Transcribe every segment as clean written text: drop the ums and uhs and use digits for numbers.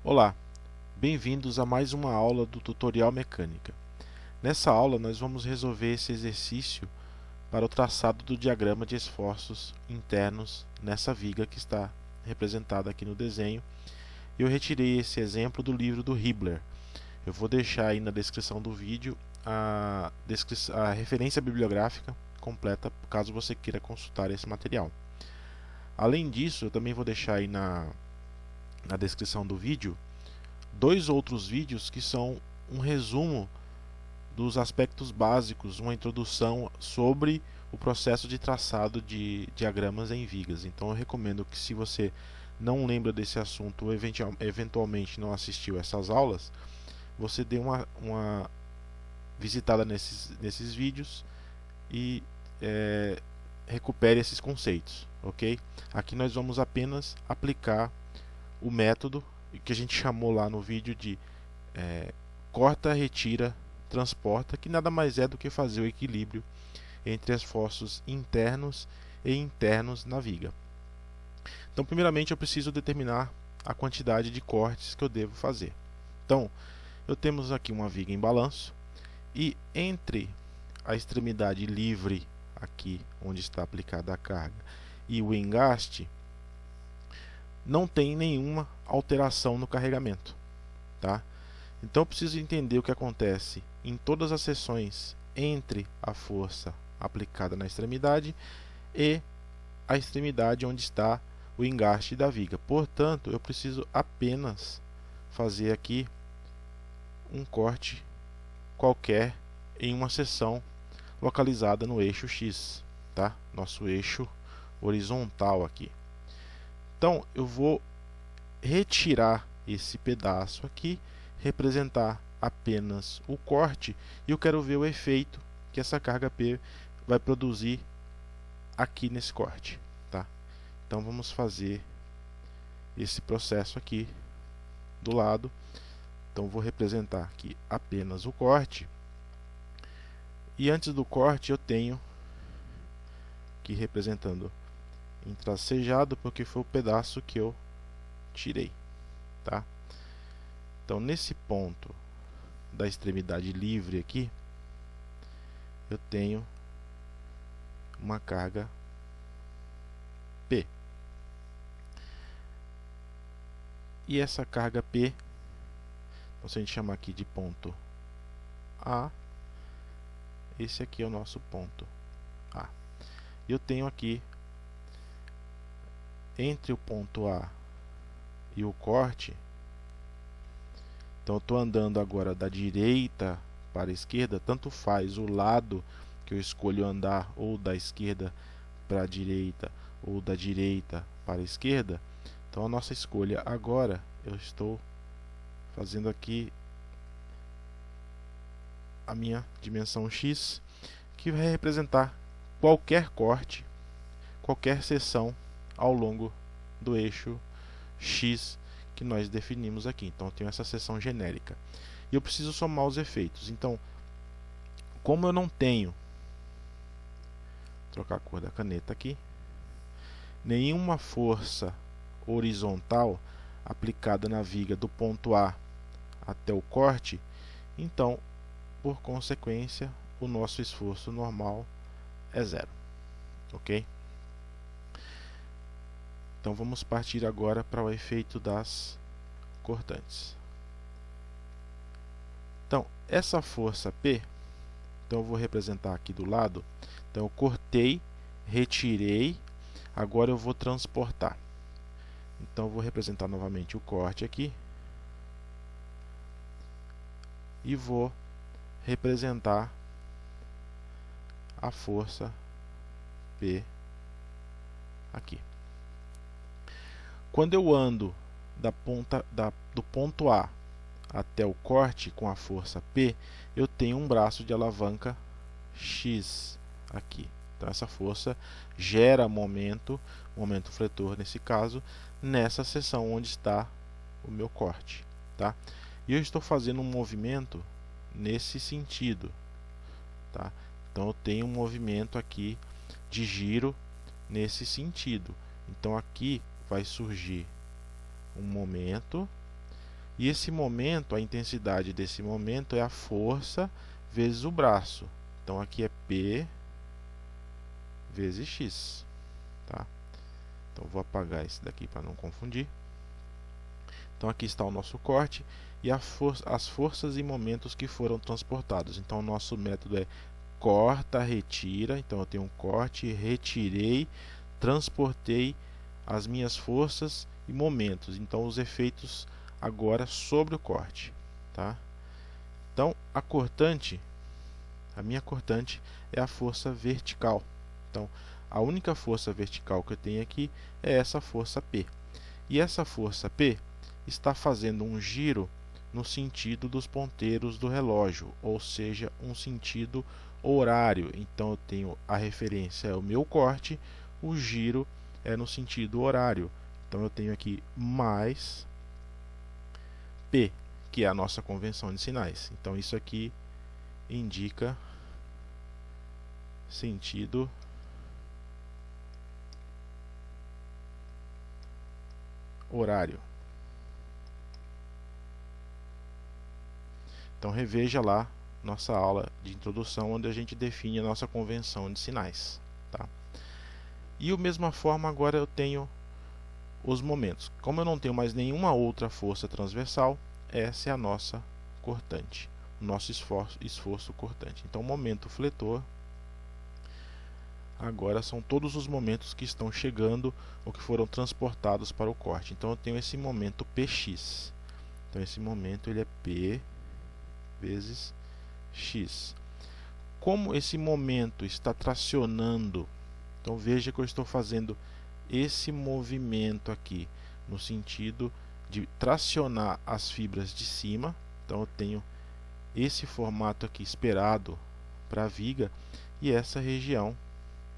Olá, bem-vindos a mais uma aula do Tutorial Mecânica. Nessa aula nós vamos resolver esse exercício para o traçado do diagrama de esforços internos nessa viga que está representada aqui no desenho. Eu retirei esse exemplo do livro do Hibbeler. Eu vou deixar aí na descrição do vídeo a referência bibliográfica completa, caso você queira consultar esse material. Além disso, eu também vou deixar aí na descrição do vídeo dois outros vídeos que são um resumo dos aspectos básicos, uma introdução sobre o processo de traçado de diagramas em vigas. Então eu recomendo que, se você não lembra desse assunto ou eventualmente não assistiu essas aulas, você dê uma visitada nesses vídeos e recupere esses conceitos, ok? Aqui nós vamos apenas aplicar o método que a gente chamou lá no vídeo de corta, retira, transporta, que nada mais é do que fazer o equilíbrio entre esforços internos e internos na viga. Então, primeiramente, eu preciso determinar a quantidade de cortes que eu devo fazer. Então, temos aqui uma viga em balanço e entre a extremidade livre, aqui onde está aplicada a carga, e o engaste, não tem nenhuma alteração no carregamento, tá? Então eu preciso entender o que acontece em todas as seções entre a força aplicada na extremidade e a extremidade onde está o engaste da viga. Portanto, eu preciso apenas fazer aqui um corte qualquer em uma seção localizada no eixo X, tá? Nosso eixo horizontal aqui. Então eu vou retirar esse pedaço aqui, representar apenas o corte, e eu quero ver o efeito que essa carga P vai produzir aqui nesse corte, tá? Então vamos fazer esse processo aqui do lado. Então vou representar aqui apenas o corte, e antes do corte eu tenho que representando em tracejado, porque foi o pedaço que eu tirei, tá? Então nesse ponto da extremidade livre aqui, eu tenho uma carga P. E essa carga P, então, se a gente chamar aqui de ponto A, esse aqui é o nosso ponto A. Eu tenho aqui entre o ponto A e o corte, então eu estou andando agora da direita para a esquerda, tanto faz o lado que eu escolho andar, ou da esquerda para a direita, ou da direita para a esquerda. Então a nossa escolha agora, eu estou fazendo aqui a minha dimensão X, que vai representar qualquer corte, qualquer seção ao longo do eixo X que nós definimos aqui. Então eu tenho essa seção genérica e eu preciso somar os efeitos. Então, como eu não tenho, trocar a cor da caneta aqui, nenhuma força horizontal aplicada na viga do ponto A até o corte, então, por consequência, o nosso esforço normal é zero, ok? Então vamos partir agora para o efeito das cortantes. Então, essa força P, então eu vou representar aqui do lado. Então eu cortei, retirei, agora eu vou transportar. Então eu vou representar novamente o corte aqui e vou representar a força P aqui. Quando eu ando do ponto A até o corte com a força P, eu tenho um braço de alavanca X aqui. Então essa força gera momento fletor nesse caso, nessa seção onde está o meu corte, tá? E eu estou fazendo um movimento nesse sentido, tá? Então eu tenho um movimento aqui de giro nesse sentido. Então aqui vai surgir um momento E esse momento, a intensidade desse momento é a força vezes o braço. Então aqui é P vezes X, tá? Então vou apagar esse daqui para não confundir. Então aqui está o nosso corte e as forças e momentos que foram transportados. Então o nosso método é corta, retira. Então eu tenho um corte, retirei, transportei as minhas forças e momentos. Então os efeitos agora sobre o corte, tá? Então a minha cortante é a força vertical. Então a única força vertical que eu tenho aqui é essa força P. E essa força P está fazendo um giro no sentido dos ponteiros do relógio, ou seja, um sentido horário. Então eu tenho a referência é o meu corte, o giro é no sentido horário. Então eu tenho aqui mais P, que é a nossa convenção de sinais. Então isso aqui indica sentido horário. Então reveja lá nossa aula de introdução, onde a gente define a nossa convenção de sinais, tá? E da mesma forma agora eu tenho os momentos. Como eu não tenho mais nenhuma outra força transversal, essa é a nossa cortante, o nosso esforço cortante. Então o momento fletor agora são todos os momentos que estão chegando ou que foram transportados para o corte. Então eu tenho esse momento Px. Então esse momento ele é P vezes X. Como esse momento está tracionando, então veja que eu estou fazendo esse movimento aqui no sentido de tracionar as fibras de cima. Então eu tenho esse formato aqui esperado para a viga e essa região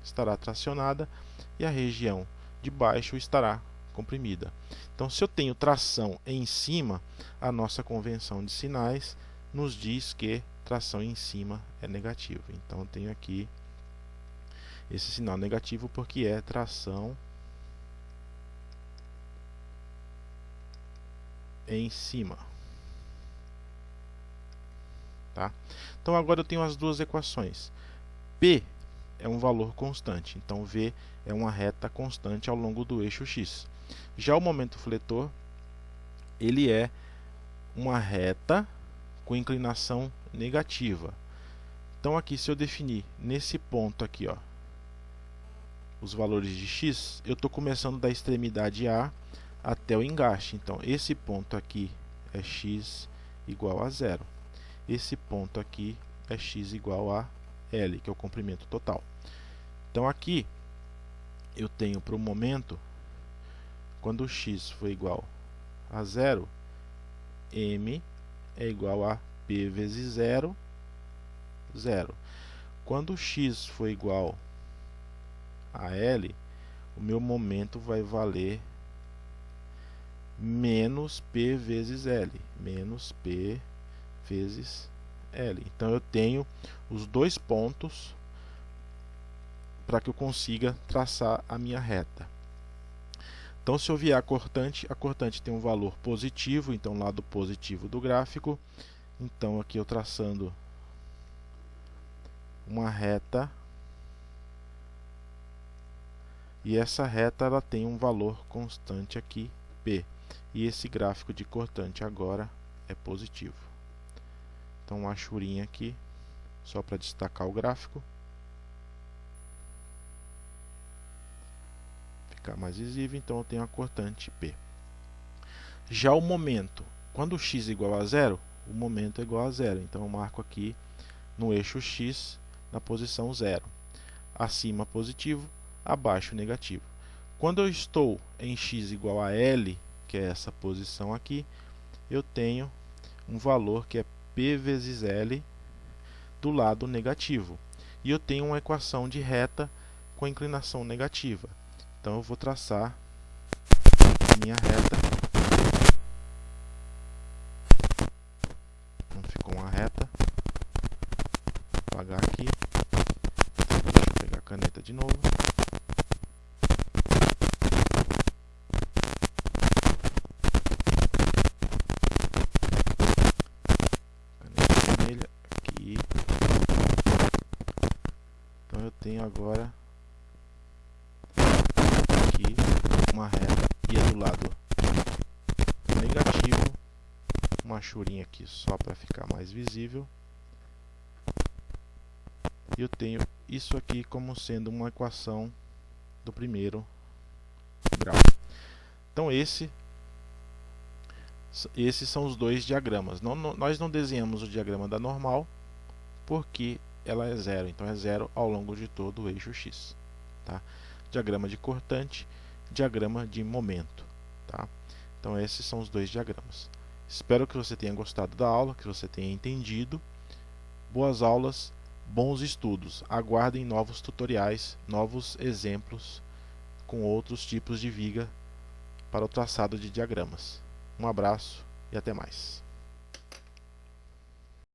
estará tracionada e a região de baixo estará comprimida. Então se eu tenho tração em cima, a nossa convenção de sinais nos diz que tração em cima é negativo. Então eu tenho aqui esse sinal negativo porque é tração em cima, tá? Então agora eu tenho as duas equações. P é um valor constante, então V é uma reta constante ao longo do eixo X. Já o momento fletor, ele é uma reta com inclinação negativa. Então aqui, se eu definir nesse ponto aqui, ó, os valores de x, eu estou começando da extremidade A até o engaste. Então esse ponto aqui é x igual a 0. Esse ponto aqui é x igual a L, que é o comprimento total. Então aqui eu tenho para o momento, quando x for igual a 0, m é igual a P vezes 0, 0. Quando x for igual a L, o meu momento vai valer menos P vezes L, menos P vezes L. Então eu tenho os dois pontos para que eu consiga traçar a minha reta. Então se eu vier a cortante tem um valor positivo, então lado positivo do gráfico. Então aqui eu traçando uma reta, e essa reta ela tem um valor constante aqui, P. E esse gráfico de cortante agora é positivo. Então uma achurinha aqui, só para destacar o gráfico. Ficar mais visível, então eu tenho a cortante P. Já o momento, quando x é igual a 0, o momento é igual a 0. Então eu marco aqui no eixo x, na posição 0. Acima positivo, abaixo negativo. Quando eu estou em x igual a L, que é essa posição aqui, eu tenho um valor que é P vezes L do lado negativo. E eu tenho uma equação de reta com inclinação negativa. Então eu vou traçar a minha reta. Não ficou uma reta. Vou apagar aqui. Deixa eu pegar a caneta de novo. tenho agora aqui uma reta e é do lado negativo, uma churinha aqui só para ficar mais visível. E eu tenho isso aqui como sendo uma equação do primeiro grau. Então esses são os dois diagramas. Nós não desenhamos o diagrama da normal porque ela é zero, então é zero ao longo de todo o eixo X. Tá? Diagrama de cortante, diagrama de momento. Tá? Então esses são os dois diagramas. Espero que você tenha gostado da aula, que você tenha entendido. Boas aulas, bons estudos. Aguardem novos tutoriais, novos exemplos com outros tipos de viga para o traçado de diagramas. Um abraço e até mais.